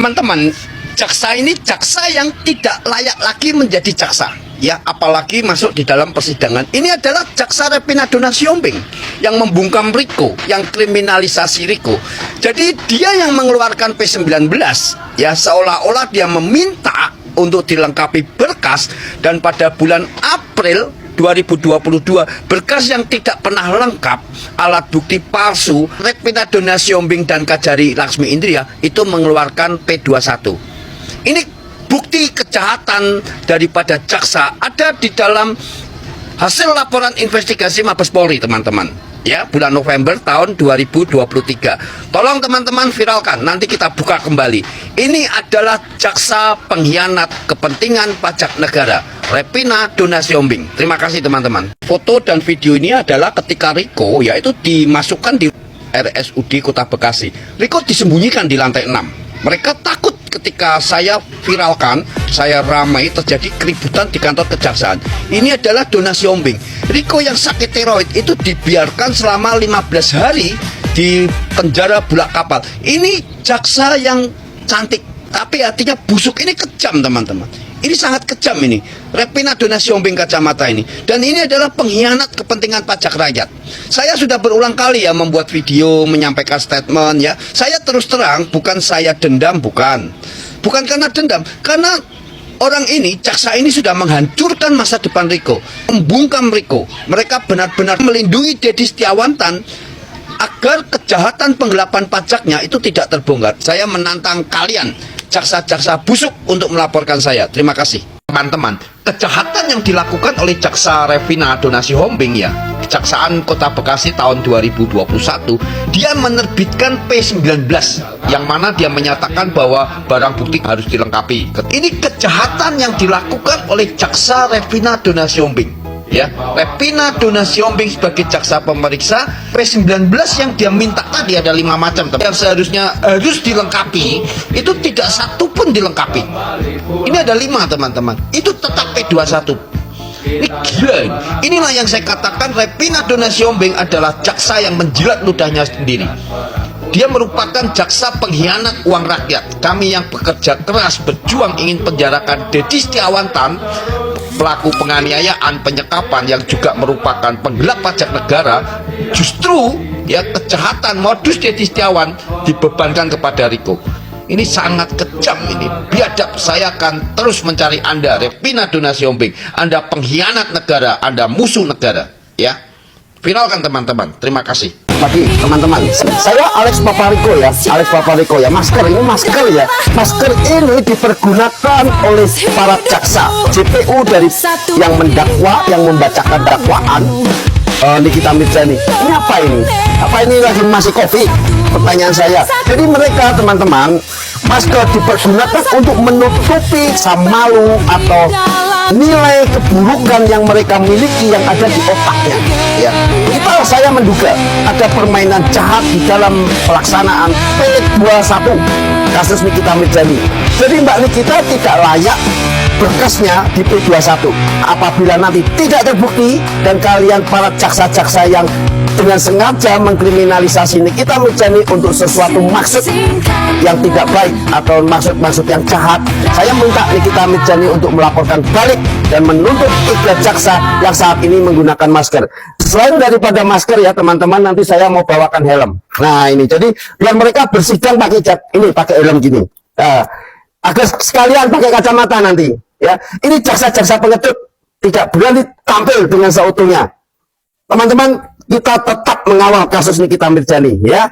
Teman-teman, jaksa ini jaksa yang tidak layak lagi menjadi jaksa, ya, apalagi masuk di dalam persidangan. Ini adalah jaksa Repina Donasihombing yang membungkam Riko, yang kriminalisasi Riko. Jadi dia yang mengeluarkan P19, ya, seolah-olah dia meminta untuk dilengkapi berkas, dan pada bulan April 2022 berkas yang tidak pernah lengkap, alat bukti palsu, Repina Donasihombing dan Kajari Laksmi Indria itu mengeluarkan P21. Ini bukti kejahatan daripada jaksa ada di dalam hasil laporan investigasi Mabes Polri, teman-teman, ya, bulan November tahun 2023. Tolong teman-teman viralkan, nanti kita buka kembali. Ini adalah jaksa pengkhianat kepentingan pajak negara, Repina Donasihombing. Terima kasih teman-teman. Foto dan video ini adalah ketika Riko, yaitu dimasukkan di RSUD Kota Bekasi. Riko disembunyikan di lantai 6. Mereka takut ketika saya viralkan, saya ramai, terjadi keributan di kantor kejaksaan. Ini adalah Donasihombing. Riko yang sakit tiroid itu dibiarkan selama 15 hari di penjara bulak kapal. Ini jaksa yang cantik, tapi hatinya busuk. Ini kejam, teman-teman. Ini sangat kejam ini, Repina Donasihombing kacamata ini. Dan ini adalah pengkhianat kepentingan pajak rakyat. Saya sudah berulang kali ya membuat video, menyampaikan statement ya. Saya terus terang, bukan saya dendam, bukan karena dendam, karena orang ini, jaksa ini sudah menghancurkan masa depan Riko, membungkam Riko. Mereka benar-benar melindungi Deddy Setiawan agar kejahatan penggelapan pajaknya itu tidak terbongkar. Saya menantang kalian, jaksa-jaksa busuk, untuk melaporkan saya. Terima kasih. Teman-teman, kejahatan yang dilakukan oleh jaksa Repina Donasihombing, ya, Kejaksaan Kota Bekasi tahun 2021, dia menerbitkan P19 yang mana dia menyatakan bahwa barang bukti harus dilengkapi. Ini kejahatan yang dilakukan oleh jaksa Repina Donasihombing, ya. Repina Donasihombing sebagai jaksa pemeriksa, P19 yang dia minta tadi ada 5 macam, yang seharusnya harus dilengkapi itu tidak satu pun dilengkapi. Ini ada 5, teman-teman, itu tetap P21. Ini gila. Inilah yang saya katakan, Repina Donasihombing adalah jaksa yang menjilat ludahnya sendiri. Dia merupakan jaksa pengkhianat uang rakyat. Kami yang bekerja keras berjuang ingin penjarakan Deddy Setiawan, pelaku penganiayaan, penyekapan yang juga merupakan penggelap pajak negara. Justru ya, kejahatan modus Deddy Setiawan dibebankan kepada Riko. Ini sangat kejam, ini biadab. Saya akan terus mencari Anda, Repina Donasihombing. Anda pengkhianat negara, Anda musuh negara, ya. Viralkan teman-teman. Terima kasih. Pagi teman-teman, saya Alex Papariko ya, masker ini ya, masker ini dipergunakan oleh para jaksa JPU dari yang mendakwa, yang membacakan dakwaan Nikita Mirzani. Ini apa ini? Apa ini lagi masih COVID? Pertanyaan saya. Jadi mereka, teman-teman, masker dipergunakan untuk menutupi rasa malu atau nilai keburukan yang mereka miliki yang ada di otaknya, ya. Saya menduga ada permainan jahat di dalam pelaksanaan P21 kasus Nikita Mirzani. Jadi Mbak Nikita tidak layak berkasnya di P21. Apabila nanti tidak terbukti dan kalian para jaksa-jaksa yang dengan sengaja mengkriminalisasi Nikita Mirzani untuk sesuatu maksud yang tidak baik atau maksud-maksud yang jahat, saya minta Nikita Mirzani untuk melaporkan balik dan menuntut 3 jaksa yang saat ini menggunakan masker. Selain daripada masker ya teman-teman, nanti saya mau bawakan helm. Nah ini, jadi biar mereka bersidang pakai ini, pakai helm gini. Agar sekalian pakai kacamata nanti. Ya, ini jaksa-jaksa pengecut tidak berani tampil dengan seutuhnya. Teman-teman, kita tetap mengawal kasus Nikita Mirzani, ya.